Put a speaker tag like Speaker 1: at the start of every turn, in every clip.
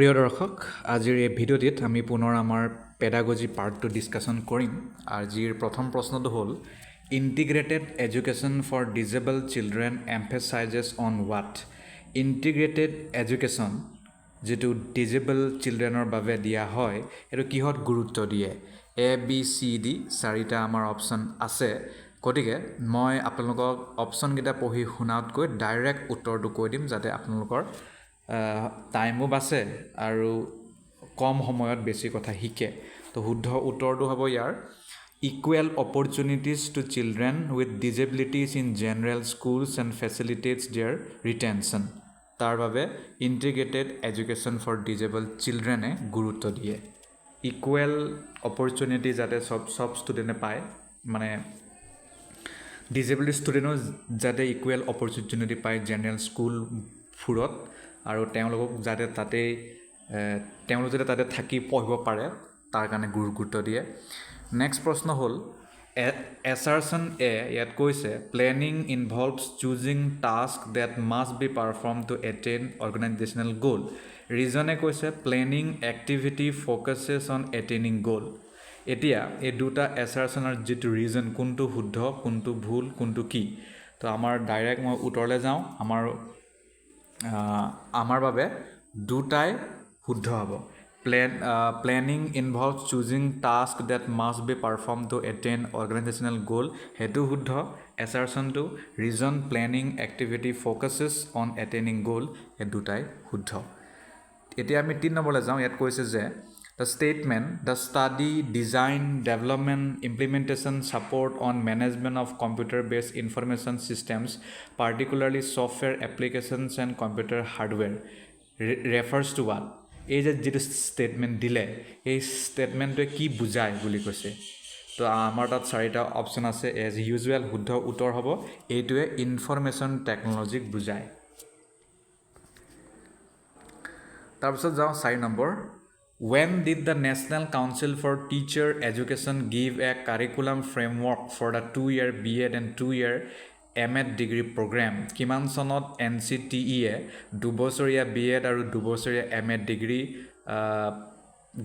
Speaker 1: প্ৰিয় দৰ্শক আজিৰ এই ভিডিঅ'টিত আমি পুনৰ আমাৰ পেডাগজি পাৰ্ট 2 ডিছকাশ্যন কৰিম আজিৰ প্ৰথম প্ৰশ্নটো হ'ল integrated education for disabled children emphasises on what integrated education যেটো ডিজেবল চিলড্ৰেনৰ বাবে দিয়া হয় এটো কিহত গুৰুত্ব দিয়ে এ বি সি ডি চাৰিটা আমাৰ অপচন আছে গতিকে মই আপোনালোকক অপচনকেইটা পঢ়ি শুনাতকৈ ডাইৰেক্ট উত্তৰটো কৈ দিম যাতে আপোনালোকৰ টাইমো বাছে আৰু কম সময়ত বেছি কথা শিকে তো শুদ্ধ উত্তৰটো হ'ব ইয়াৰ equal opportunities to children with disabilities in general schools and facilitates their retention তাৰ বাবে ইণ্টিগ্ৰেটেড এডুকেশ্যন ফৰ ডিজেবল চিলড্ৰেনে গুৰুত্ব দিয়ে ইকুৱেল অপৰচুনিটি যাতে সব ষ্টুডেণ্টে পায় মানে ডিজেবিলিটি ষ্টুডেণ্টও যাতে ইকুৱেল অপৰচুনিটি পায় জেনেৰেল স্কুলবোৰত আৰু তেওঁলোকক যাতে তাতে থাকি পঢ়িব পাৰে তাৰ কাৰণে গুৰুত্ব দিয়ে নেক্সট প্ৰশ্ন হ'ল এছাৰশ্যন এ ইয়াত কৈছে planning involves choosing task that must be perform to attain organisational goal ৰিজনে কৈছে planning activity focuses on attaining goal এতিয়া এই দুটা এছাৰশ্যনৰ যিটো ৰিজন কোনটো শুদ্ধ কোনটো ভুল কোনটো কি তো আমাৰ ডাইৰেক্ট মই উত্তৰলৈ যাওঁ আমাৰ বাবে দুটাই শুদ্ধ হ'ব planning involve choosing task that must be perform to attain organisational goal সেইটো শুদ্ধ এছাৰশ্যনটো reason planning activity focuses on attaining goal এই দুটাই শুদ্ধ এতিয়া আমি 3 নম্বৰলৈ যাওঁ ইয়াত কৈছে যে the statement the study design development implementation support on management of computer based information systems particularly software applications and computer hardware refers to what এই যে যেটো স্টেটমেন্ট দিলে এই স্টেটমেন্টে কি বুজায় বুলি কৈছে তো আমাৰ তাত চাৰিটা অপচন আছে এজ ইউজুৱেল শুদ্ধ উত্তৰ হ'ব এইটোৱে ইনফৰমেশন টেকনলজিক বুজায় তাৰপিছত যাওঁ 4 number When did the National Council for Teacher Education give a curriculum framework for the 2-year B.Ed and 2-year M.Ed degree program? কিমান চনত NCTE দুবছৰীয়া B.Ed আৰু দুবছৰীয়া M.Ed degree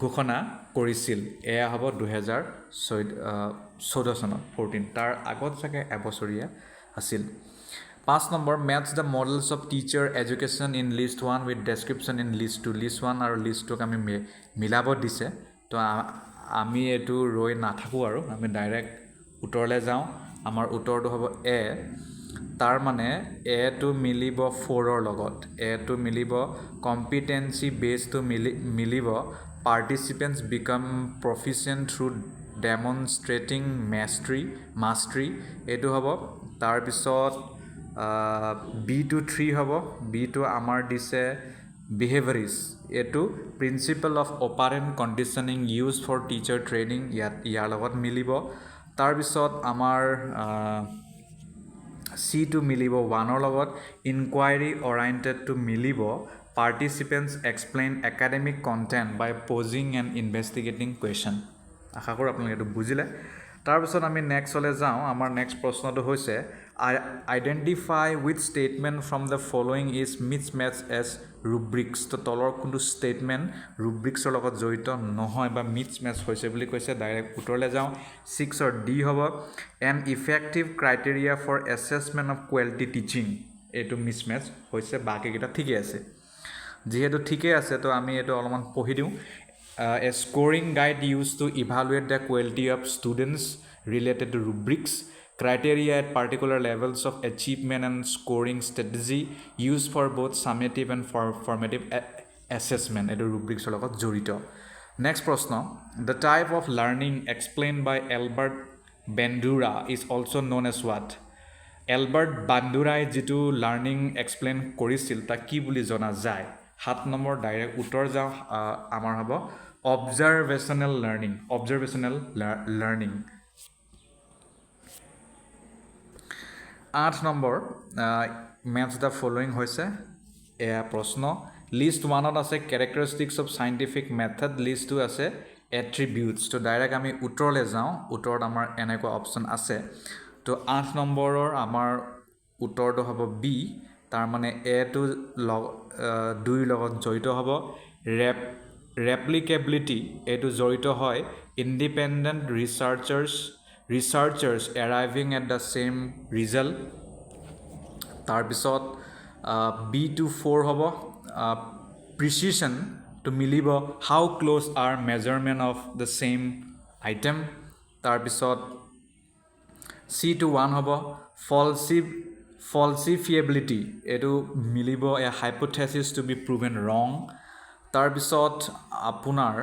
Speaker 1: ঘোষণা কৰিছিল এয়া হ'ব 2014 চনত 14 তাৰ আগত চাগে এবছৰীয়া আছিল 5 number match the models of teacher education in list 1 with description in list 2 list 1 আৰু list 2 আমি মিলাব দিছে তো আমি এটো ৰৈ নাথাকো আৰু আমি ডাইৰেক্ট উত্তৰলৈ যাওঁ আমাৰ উত্তৰটো হ'ব এ তাৰ মানে এ টো মিলিব 4 ৰ লগত এ টো মিলিব কম্পিটেন্সি বেস টো মিলিব participants become proficient through demonstrating mastery এটো হ'ব তাৰ পিছত B2 3 হ'ব B2 আমাৰ দিছে behavioris এটো principle of operant conditioning used for teacher training ইয়াৰ লগত মিলিব তাৰ পিছত আমাৰ C2 মিলিব 1 ৰ লগত inquiry oriented to মিলিব participants explain academic content by posing and investigating question আশা কৰো আপোনালোকে এটো বুজিলে তাৰ পিছত আমি নেক্সট হলে যাওঁ আমাৰ নেক্সট প্ৰশ্নটো হৈছে identify which statement from the following is mismatch as rubrics তো তলৰ কোনটো statement rubrics ৰ লগত জড়িত নহয় বা mismatch হৈছে বুলি কৈছে ডাইৰেক্ট উত্তৰলৈ যাওঁ 6 or D হ'ব an effective criteria for assessment of quality teaching এটো mismatch হৈছে বাকি কিটা ঠিকই আছে যেহেতু ঠিকই আছে তো আমি এটো অলপমান পঢ়ি দিওঁ a scoring guide used to evaluate the quality of students related to rubrics criteria at particular levels of achievement and scoring strategy used for both summative and formative assessment eto rubrics logot jorito next proshno the type of learning explained by Albert Bandura is also known as what Albert Bandura jitu learning explain korisil ta ki buli jona jay 7 number direct uttor jao amar hobo observational learning 8 number match the following হৈছে এয়া প্ৰশ্ন list 1 ত আছে characteristics of scientific method list 2 আছে attributes তো direct আমি উত্তৰলৈ যাওঁ উত্তৰত আমাৰ এনেকুৱা অপচন আছে তো 8 নম্বৰৰ আমাৰ উত্তৰটো হ'ব বি তাৰ মানে এ টো 2 লগত জড়িত হ'ব ৰেপ্লিকেবিলিটি এইটো জড়িত হয় independent researchers arriving at the same result তাৰপিছত B24 হ'ব প্ৰিচিশ্যন টু মিলিব how close are measurement of the same item তাৰপিছত C21 হ'ব ফলচিফিয়েবিলিটি এইটো মিলিব a hypothesis to be proven wrong তাৰপিছত আপোনাৰ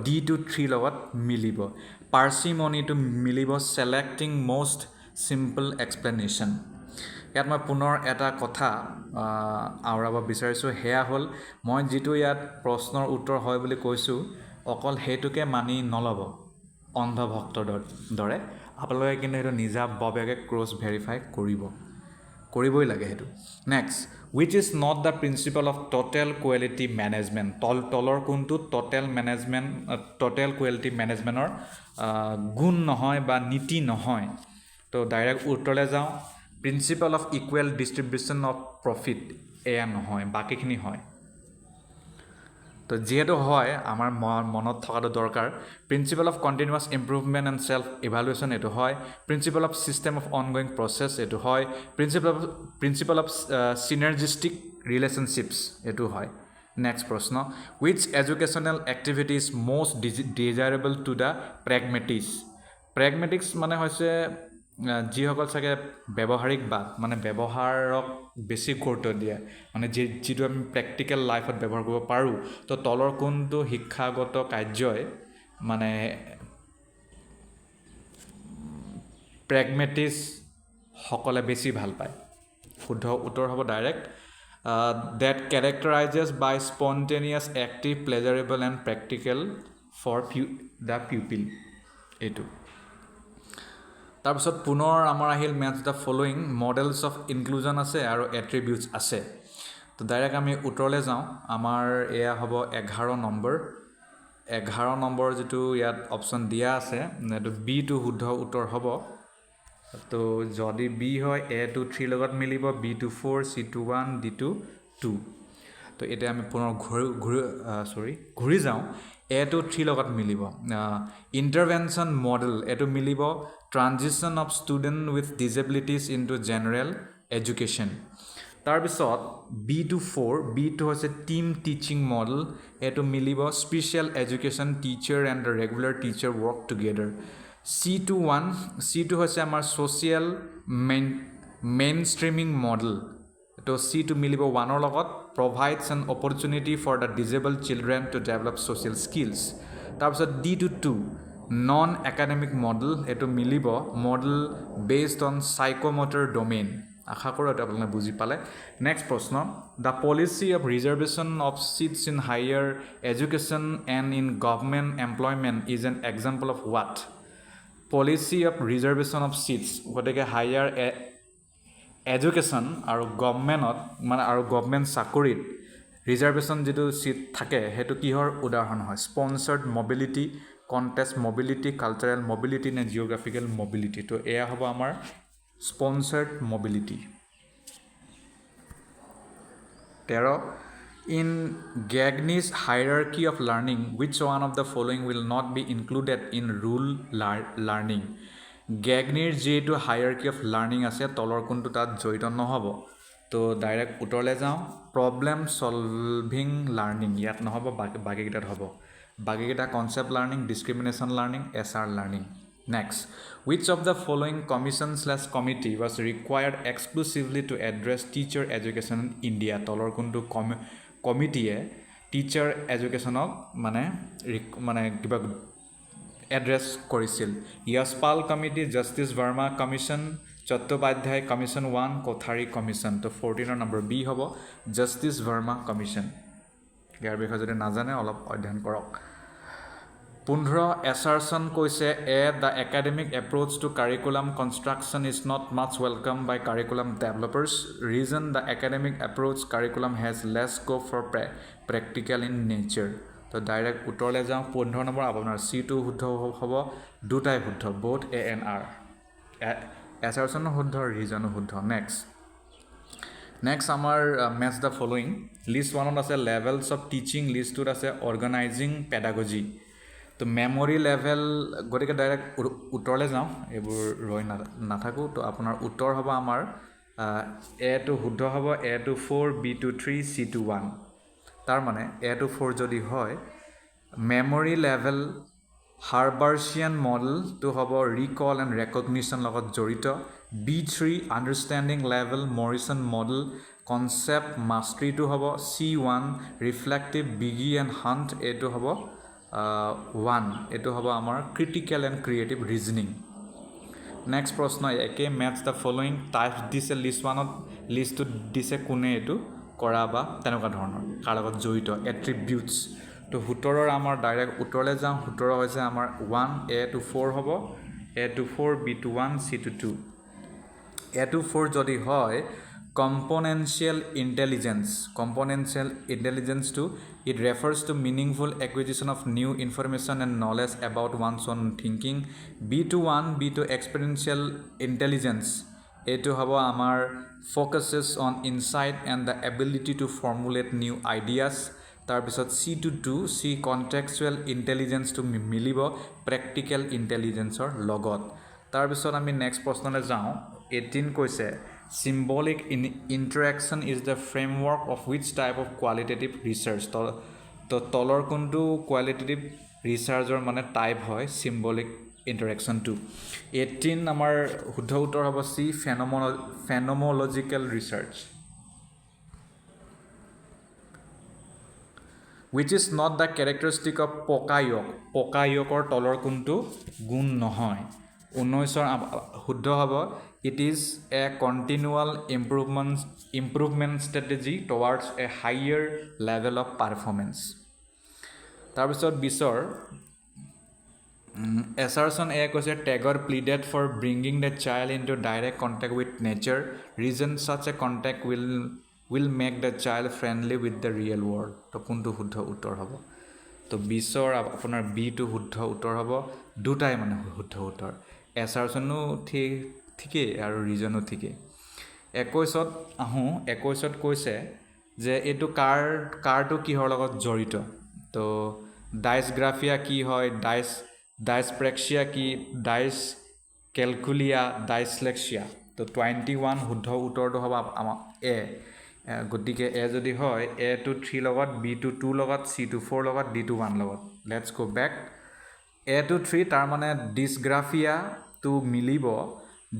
Speaker 1: D23 লগত মিলিব পাৰ্চিমনিটো মিলিব ছেলেক্টিং মষ্ট চিম্পল এক্সপ্লেনেশ্যন ইয়াত মই পুনৰ এটা কথা আওৰাব বিচাৰিছোঁ সেয়া হ'ল মই যিটো ইয়াত প্ৰশ্নৰ উত্তৰ হয় বুলি কৈছোঁ অকল সেইটোকে মানি নল'ব অন্ধভক্তৰ দৰে আপোনালোকে কিন্তু সেইটো নিজাববীয়াকৈ ক্ৰছ ভেৰিফাই কৰিবই লাগে সেইটো next which is not the principle of total quality management তলৰ কোনটো total quality managementৰ গুণ নহয় বা নীতি নহয় তো ডাইৰেক্ট উত্তৰলৈ যাওঁ principle of equal distribution of profit এয়া নহয় বাকীখিনি হয় তো যেহেতু হয় আমাৰ মনত থকাটো দৰকাৰ principle of continuous improvement and self evaluation এইটো হয় principle of system of ongoing process এইটো হয় প্ৰিন্সিপল অফ চিনাৰ্জিষ্টিক ৰিলেশ্যনশ্বিপছ এইটো হয় নেক্সট প্ৰশ্ন which educational activity is most desirable to the pragmatics মানে হৈছে যিসকল চাগে ব্যৱহাৰিকবাদ মানে ব্যৱহাৰক বেছি গুৰুত্ব দিয়ে মানে যিটো আমি প্ৰেক্টিকেল লাইফত ব্যৱহাৰ কৰিব পাৰোঁ তো তলৰ কোনটো শিক্ষাগত কাৰ্যই মানে প্ৰেগমেটিছ সকলে বেছি ভাল পায় শুদ্ধ উত্তৰ হ'ব direct that characterizes by spontaneous active pleasurable and practical for the pupil এইটো তাৰপিছত পুনৰ আমাৰ আহিল maths the following medals of inclusion আছে আৰু এট্ৰিবিউটছ আছে তো ডাইৰেক্ট আমি উত্তৰলৈ যাওঁ আমাৰ এয়া হ'ব 11 নম্বৰ যিটো ইয়াত অপশ্যন দিয়া আছে এইটো B2 শুদ্ধ উত্তৰ হ'ব তো যদি বি হয় A23 লগত মিলিব B24 C21 D22 তো এতিয়া আমি পুনৰ ঘূৰি যাওঁ A23 লগত মিলিব ইণ্টাৰভেনশ্যন মডেল এইটো মিলিব transition of student with disabilities into general education তাৰপিছত B2 হৈছে টিম টিচিং মডেল এইটো মিলিব special education teacher and regular teacher work together C2 হৈছে আমাৰ ছ'চিয়েল মেইন ষ্ট্ৰিমিং মডেল তো C2 মিলিব 1ৰ লগত provides an opportunity for the disabled children to develop social skills তাৰপিছত D22 নন একাডেমিক মডেল এইটো মিলিব model based on psychomotor domain আশা কৰোঁ এইটো আপোনালোকে বুজি পালে নেক্সট প্ৰশ্ন the policy of reservation of seats in higher education and in government employment is an example of what policy of reservation of seats গতিকে হায়াৰ এডুকেশ্যন আৰু গভৰ্ণমেণ্টত মানে আৰু গভৰ্ণমেণ্ট চাকৰিত ৰিজাৰ্ভেশ্যন যিটো চিট থাকে সেইটো কিহৰ উদাহৰণ হয় sponsored mobility contest mobility cultural mobility নে জিঅ'গ্ৰাফিকেল মবিলিটি তো এয়া হ'ব আমাৰ sponsored mobility 13 In Gagne's hierarchy of learning, which one of the following will not be included in rule learning? Gagne's যিটো hierarchy of learning আছে তলৰ কোনটো তাত জড়িত নহ'ব তো ডাইৰেক্ট উত্তৰলৈ যাওঁ প্ৰব্লেম সলভিং লাৰ্ণিং ইয়াত নহ'ব বাকীকেইটাত হ'ব বাকীকেইটা concept learning discrimination learning SR learning Next, which of the following commission/committee was required exclusively to address teacher education in India? তলৰ কোনটো কমিটিয়ে টিচাৰ এডুকেশ্যনক মানে কিবা এড্ৰেছ কৰিছিল Yashpal committee justice Verma commission Chattopadhyay commission 1 Kothari commission তো 14 নম্বৰ বি হ'ব জাষ্টিছ ভাৰ্মা কমিশ্যন ইয়াৰ বিষয়ে যদি নাজানে অলপ অধ্যয়ন কৰক 15 assertion কৈছে the academic approach to curriculum construction is not much welcomed by curriculum developers reason the academic approach curriculum has less scope for practical in nature তো ডাইৰেক্ট উত্তৰলৈ যাওঁ 15 নম্বৰ আপোনাৰ C2 শুদ্ধ হ'ব দুটাই শুদ্ধ both A and R assertion শুদ্ধ reason শুদ্ধ next নেক্সট আমাৰ মেথছ দ্য ফলোয়িং লিষ্ট ওৱানত আছে লেভেলছ অফ টিচিং লিষ্টটোত আছে অৰ্গেনাইজিং পেডাগজি তো মেমৰি লেভেল গতিকে ডাইৰেক্ট উত্তৰলৈ যাওঁ এইবোৰ ৰৈ নাথাকোঁ তো আপোনাৰ উত্তৰ হ'ব আমাৰ এটো শুদ্ধ হ'ব এটো 4 বিটো 3 চিটো 1 তাৰ মানে এটো 4 যদি হয় মেমৰি লেভেল হাৰ্বাৰ্চিয়ান মডেলটো হ'ব ৰিকল এণ্ড ৰেকগনিশ্যন লগত জড়িত B3 understanding level Morrison model concept মাষ্ট্ৰিটো হ'ব C1 reflective biggie and hunt এইটো হ'ব 1 এইটো হ'ব আমাৰ critical and creative reasoning next প্ৰশ্ন একে মেথছ দ্য ফলোয়িং টাইপছ দিছে লিষ্ট ওৱানত লিষ্টটোত দিছে কোনে এইটো কৰা বা তেনেকুৱা ধৰণৰ কাৰ লগত জড়িত এট্ৰিবিউটছ তো 17 আমাৰ ডাইৰেক্ট উত্তৰলৈ যাওঁ 17 হৈছে আমাৰ 1 A to 4 হ'ব A to 4 B to 1 C to 2 A to 4 যদি হয় componential intelligence to it refers to meaningful acquisition of new information and knowledge about one's own thinking B to 1 B to experiential intelligence এইটো হ'ব আমাৰ focuses on insight and the ability to formulate new ideas তাৰপিছত C to 2 C contextual intelligence to মিলিব practical intelligenceৰ লগত তাৰপিছত আমি next প্ৰশ্নলৈ যাওঁ 18 কৈছে symbolic interaction is the framework of which type of qualitative research তো তলৰ কোনটো qualitative researchৰ মানে টাইপ হয় symbolic interaction to 18 আমাৰ শুদ্ধ উত্তৰ হ'ব C phenomenological research which is not the characteristic of pokayokor তলৰ কোনটো গুণ নহয় 19 শুদ্ধ হ'ব it is a continual improvement strategy towards a higher level of performance তাৰপিছত 20 assertion A কৈছে Tagore pleaded for bringing the child into direct contact with nature reason such a contact will make the child friendly with the real world তো কোনটো শুদ্ধ উত্তৰ হ'ব তো 20 আপোনাৰ B টো শুদ্ধ উত্তৰ হ'ব দুটাই মানে শুদ্ধ উত্তৰ assertionও ঠিকেই আৰু ৰিজনো ঠিকেই 21ত আহোঁ 21ত কৈছে যে এইটো কাৰটো কিহৰ লগত জড়িত তো ডাইছগ্ৰাফিয়া কি হয় ডাইছপ্ৰেক্সিয়া কি ডাইছ কেলকুলিয়া ডাইছলেক্সিয়া তো 21 শুদ্ধ উত্তৰটো হ'ব আমাৰ এ গতিকে এ যদি হয় এ টু 3 লগত বি টু 2 লগত চি টু 4 লগত ডি টু 1 লগত let's go back A to 3 তাৰ মানে ডিছগ্ৰাফিয়া টু মিলিব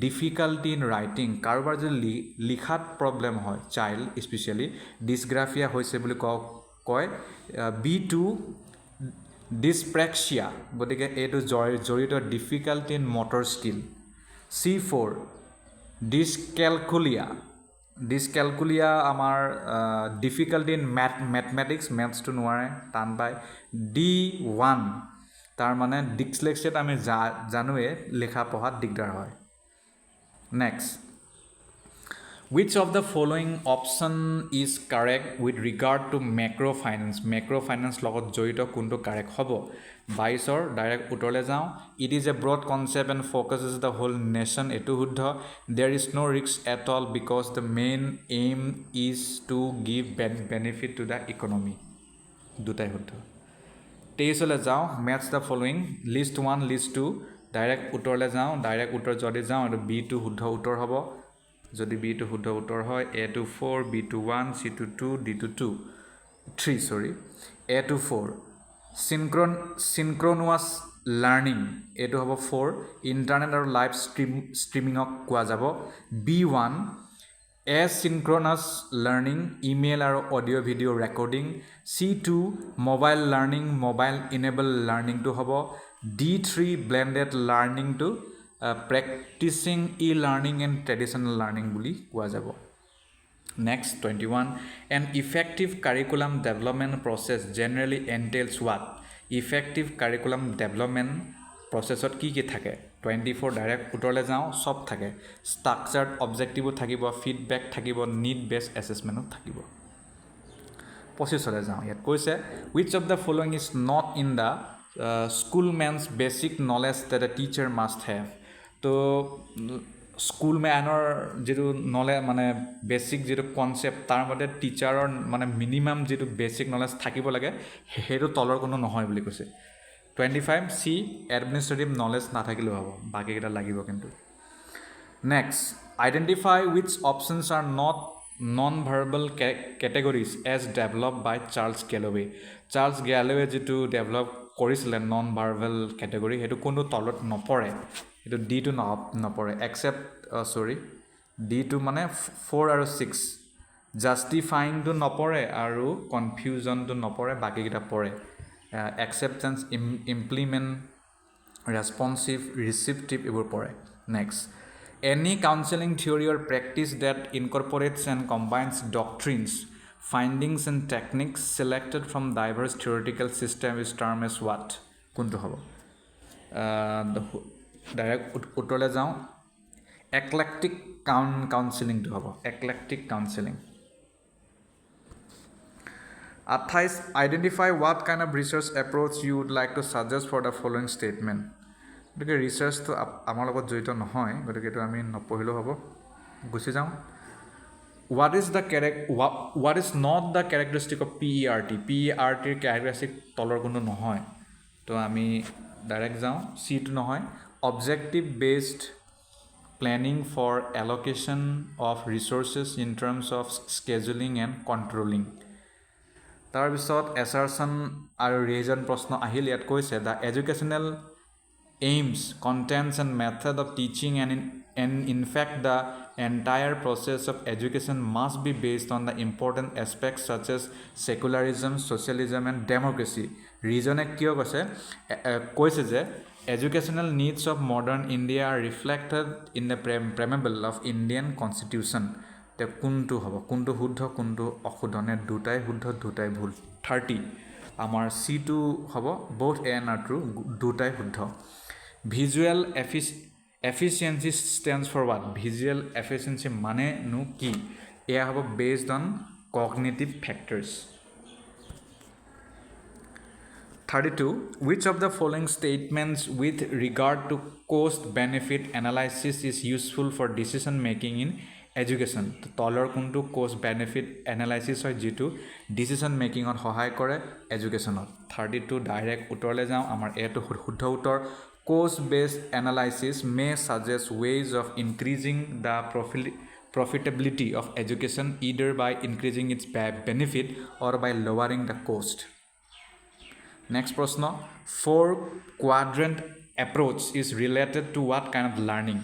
Speaker 1: ডিফিকাল্টি ইন ৰাইটিং কাৰোবাৰ যদি লিখাত প্ৰব্লেম হয় চাইল্ড স্পেচিয়েলি ডিছগ্ৰাফিয়া হৈছে বুলি কয় বি টু ডিছপ্ৰেক্সিয়া গতিকে এইটো জড়িত difficulty in motor skill C4 ডিছকেলকুলিয়া আমাৰ ডিফিকাল্টি ইন মেথমেটিক্স মেথছটো নোৱাৰে টান পায় D1 তাৰ মানে ডিছলেক্সিয়াত আমি জানোৱে লেখা পঢ়াত দিগদাৰ হয় next which of the following option is correct with regard to macrofinance লগত জড়িত কোনটো কাৰেক্ট হ'ব 22ৰ ডাইৰেক্ট উত্তৰলৈ যাওঁ it is a broad concept and focuses the whole nation এইটো শুদ্ধ there is no risk at all because the main aim is to give benefit to the economy দুটাই শুদ্ধ 23লৈ যাওঁ match the following list 1 list 2 direct উত্তৰলৈ যাওঁ direct উত্তৰ যদি যাওঁ এইটো B টো শুদ্ধ উত্তৰ হ'ব যদি B টো শুদ্ধ উত্তৰ হয় A to 4 B to 1 C to 2 D to 3 A to 4 synchronous learning এইটো হ'ব 4 ইণ্টাৰনেট আৰু লাইভ ষ্ট্ৰীমিঙক কোৱা যাব B1 asynchronous learning ইমেইল আৰু audio' video' recording C2 mobile learning mobile enable লাৰ্ণিংটো হ'ব D3 blended learning to practicing e-learning and traditional learning বুলি কোৱা যাব next 21 an effective curriculum development process generally entails what effective curriculum development processত কি থাকে 24 direct উত্তৰলৈ যাওঁ সব থাকে structured objective থাকিব feedback থাকিব need based assessment থাকিব 25লৈ যাওঁ ইয়াত কৈছে which of the following is not in the schoolman's basic knowledge that a teacher must have তো স্কুল মেনৰ যিটো নলেজ মানে বেছিক যিটো কনচেপ্ট তাৰ মতে টিচাৰৰ মানে মিনিমাম যিটো বেছিক নলেজ থাকিব লাগে সেইটো তলৰ কোনো নহয় বুলি কৈছে 25 চি এডমিনিষ্ট্ৰেটিভ নলেজ নাথাকিলেও হ'ব বাকীকেইটা লাগিব কিন্তু next identify which options are not non verbal categories as develop by Charles Galloway যিটো ডেভেলপ কৰিছিলে নন ভাৰ্বেল কেটেগৰী সেইটো কোনো তলত নপৰে এইটো ডিটো নপৰে একচেপ্ট ডিটো মানে 4 আৰু 6 জাষ্টিফাইংটো নপৰে আৰু কনফিউজনটো নপৰে বাকীকেইটা পৰে একচেপ্টেঞ্চ ইমপ্লিমেণ্ট ৰেছপনচিভ ৰিচিপ্টিভ এইবোৰ পৰে next any counselling theory or practice that incorporates and combines doctrines findings and techniques selected from diverse theoretical system is term as what কোনটো হ'ব ডাইৰেক্ট উত্তৰলৈ যাওঁ একলেক্টিক কাউন্সেলিংটো হ'ব eclectic counselling 28 identify what kind of research approach you would like to suggest for the following statement গতিকে ৰিচাৰ্চটো আমাৰ লগত জড়িত নহয় গতিকে এইটো আমি নপঢ়িলেও হ'ব গুচি যাওঁ what is not the characteristic of PERT PERTৰ কেৰেক্টাৰিষ্টিক তলৰ কোনো নহয় তো আমি ডাইৰেক্ট যাওঁ চিটো নহয় objective based planning for allocation of resources in terms of scheduling and controlling তাৰপিছত এছাৰশ্যন আৰু ৰিভিজন প্ৰশ্ন আহিল ইয়াত কৈছে the educational aims, contents and method of teaching and in fact the entire process of education must be based on the important aspects such as secularism, socialism and democracy. Reason kiyo koise je educational needs of modern India are reflected in the preamble of Indian constitution. Te kuntu hobo kuntu huddho kuntu okhudone dutai huddho dutai bhul 30 amar C2 hobo both A and R true dutai huddho visual efficiency stands for what visual efficiency mane nu ki eya hobo based on cognitive factors 32 which of the following statements with regard to cost benefit analysis is useful for decision making in education তলৰ কোনটো cost benefit analysis হয় যেটো decision making ত সহায় কৰে educationত 32 direct উত্তৰলৈ যাওঁ আমাৰ এটো শুদ্ধ উত্তৰ cost based analysis may suggest ways of increasing the profitability of education either by increasing its benefit or by lowering the cost next prashna 4 quadrant approach is related to what kind of learning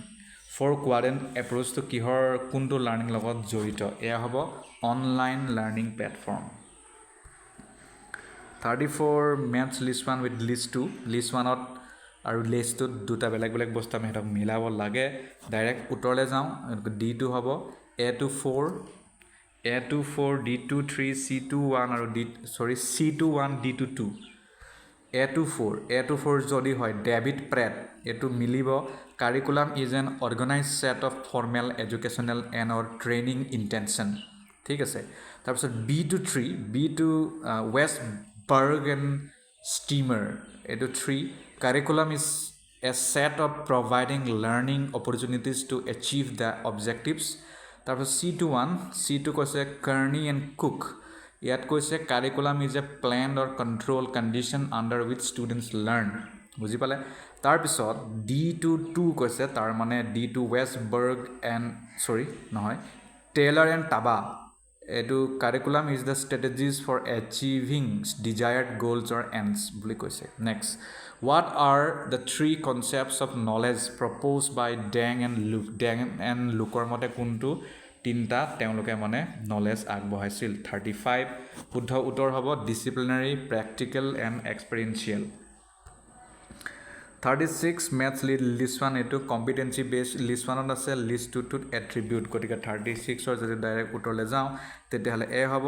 Speaker 1: 4 quadrant approach to kihor kuntu learning logot jorito eya hobo online learning platform 34 maths list 1 with list 2 list 1 ot আৰু লিষ্টত দুটা বেলেগ বেলেগ বস্তু আমি হেতক মিলাব লাগে direct উত্তৰলৈ যাওঁ D2 হ'ব A24 D23 C21 আৰু C21 D22 A24 যদি হয় ডেভিড প্ৰেট এটো মিলিব curriculum is an organised set of formal educational and or training intention ঠিক আছে তাৰপিছত B2 ৱেষ্ট বাৰ্গ এণ্ড ষ্টিমাৰ এটো 3 curriculum is a set of providing learning opportunities to achieve the objectives তাৰপিছত C2 কৈছে Kearney and Cook ইয়াত কৈছে curriculum is a planned or controlled condition under which students learn বুজি পালে তাৰপিছত D2 কৈছে তাৰ মানে D2 Westberg and নহয় Taylor and Taba এটো curriculum is the strategies for achieving desired goals or ends বুলি কৈছে next what are the three concepts of knowledge proposed by Deng and Luke মতে কোনটো তিনটা তেওঁলোকে মানে knowledge আগবঢ়াইছিল 35 শুদ্ধ উত্তৰ হ'ব disciplinary practical and experiential 36 maths list 1 এটো competency based list 1 ত আছে list 2 ত attribute গতিকে 36 ৰ যদি ডাইৰেক্ট উত্তৰলৈ যাওঁ তেতিয়াহলে A হ'ব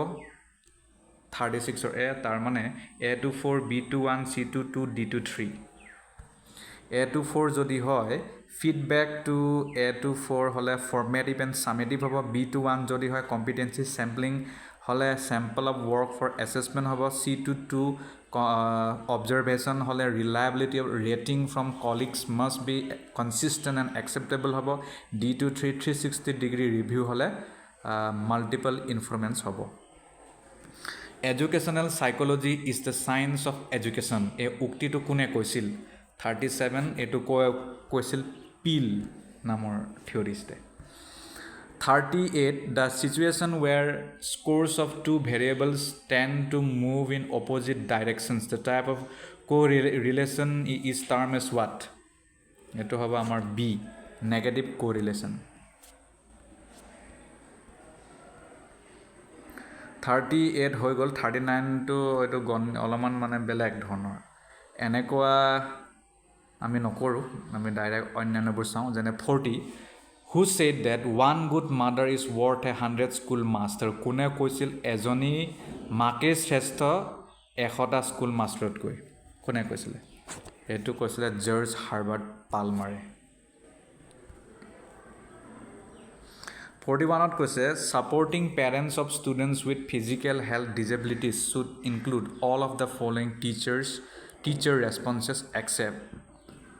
Speaker 1: 36 ৰ A তাৰ মানে A24 B21 C22 D23 A24 যদি হয় feedback to A24 হলে formative and summative হ'ব B21 যদি হয় competency sampling হলে sample of work for assessment হ'ব C22 observation হলে reliability of rating from colleagues must be consistent and acceptable হ'ব D23 360 degree review হলে multiple informants হ'ব Educational psychology is the science of education এই উক্তিটো কোনে কৈছিল 37 এটো কৈছিল পিল নামৰ থিওৰিষ্টে 38 the situation where scores of two variables tend to move in opposite directions the type of correlation is termed as what এটো হ'ব আমাৰ B negative correlation 38 হৈ গ'ল 39 টো এটো অলপমান মানে বেলেগ ধৰণৰ এনেকুৱা আমি নকৰো আমি ডাইৰেক্ট অন্যান্যবোৰ চাওঁ যেনে 40 who said that one good mother is worth 100 school master কোনে কৈছিল এজনী মাকে শ্ৰেষ্ঠ 100টা স্কুল মাষ্টৰতকৈ কোনে কৈছিল এটো কৈছিল জৰ্জ হাৰ্বাৰ্ট পালমাৰে 41 কৈছে supporting parents of students with physical health disabilities should include all of the following teacher responses except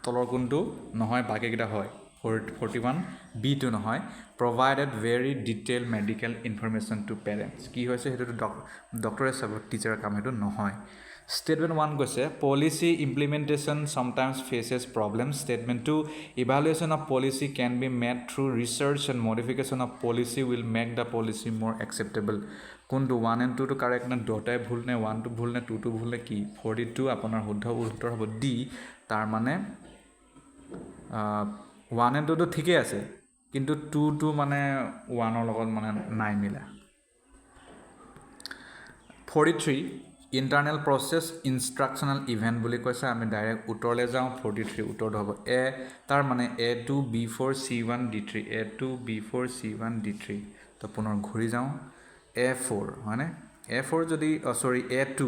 Speaker 1: তলৰ কোনটো নহয় বাকিটা হয় 41 B2 নহয় provided very detailed medical information to parents কি হৈছে হেতু ডক্টৰে সব টিচাৰৰ কাম হেতু নহয় Statement 1 কৈছে policy implementation sometimes faces problems Statement 2 evaluation of policy can be made through research and modification of policy will make the policy more acceptable কোনটো 1 and 2 to correct না দুটাই ভুল নে 1 to ভুল নে 2 to ভুল নে কি 42 আপোনাৰ শুদ্ধ উত্তৰ হ'ব D তাৰ মানে 1 and 2 তো ঠিকই আছে কিন্তু 2 to মানে 1 ৰ লগত মানে নাই মিলা 43 internal process instructional event বুলি কৈছে আমি ডাইৰেক্ট উত্তৰলৈ যাওঁ 43 উত্তৰ হ'ব A তাৰ মানে A2 B4 C1 D3 A2 B4 C1 D3 তো পুনৰ ঘূৰি যাওঁ A4 মানে A4 যদি A2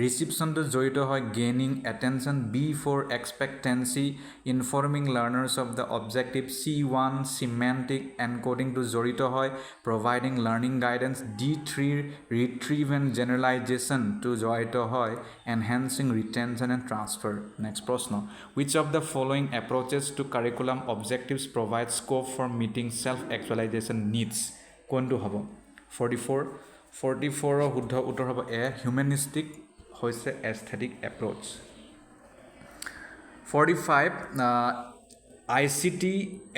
Speaker 1: reception to জড়িত হয় gaining attention B4 expectancy informing learners of the objective C1 semantic encoding to জড়িত হয় providing learning guidance D3 retrieve and generalization to জড়িত হয় enhancing retention and transfer next প্রশ্ন which of the following approaches to curriculum objectives provide scope for meeting self actualization needs কোনটো হ'ব 44 শুদ্ধ উত্তৰ হ'ব A humanistic হৈছে aesthetic approach 45 ICT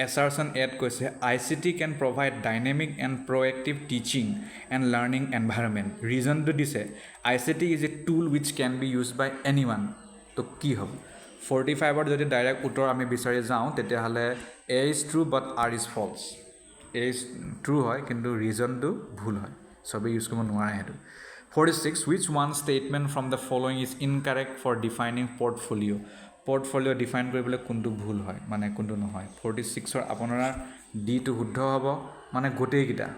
Speaker 1: assertion add কৈছে ICT can provide dynamic and proactive teaching and learning environment reason to দিছে ICT is a tool which can be used by anyone তো কি হ'ব 45 ৰ যদি ডাইৰেক্ট উত্তৰ আমি বিচাৰি যাওঁ তেতিয়া হলে A is true but R is false A is true হয় কিন্তু reason to ভুল হয় সবে ইউজ কৰিব নোৱাৰে হেতু 46 which one statement from the following is incorrect for defining portfolio define কৰিবলৈ কোনটো ভুল হয় মানে কোনটো নহয় 46 ৰ আপোনারা D টো শুদ্ধ হ'ব মানে গোটেই কিটা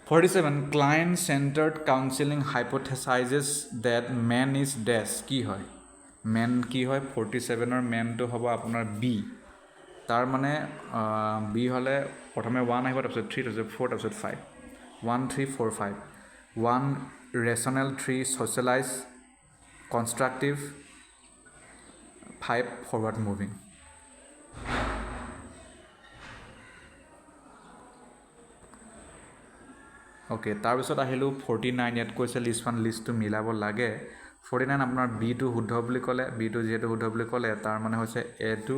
Speaker 1: 47 client centered counseling hypothesizes that man is dash কি হয় man কি হয় 47 ৰ man টো হ'ব আপোনাৰ B তাৰ মানে B হলে প্ৰথমে 1 আহিব তাৰপিছত 3 তাৰপিছত 4 তাৰপিছত 5 1 3 4 5 1 rational 3 socialize constructive 5 forward moving okay তাৰ পিছত আহিলো 49 ইয়াত কৈছে লিষ্ট টো মিলাব লাগে 49 আপোনাৰ B টো শুদ্ধ বুলি ক'লে B টো যেটো শুদ্ধ বুলি ক'লে তাৰ মানে হৈছে A টো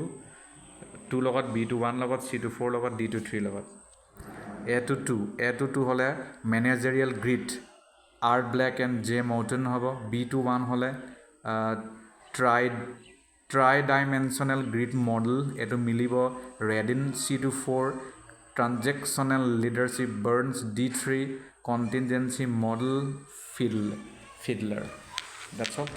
Speaker 1: 2 লগত B টো 1 লগত C টো 4 লগত D টো 3 লগত A to 2 হলে managerial grid R Black and J Mountain হ'ব B to 1 হলে tri-dimensional grid model এটো মিলিব Redin C to 4 transactional leadership Burns D3 contingency model Fiedler that's all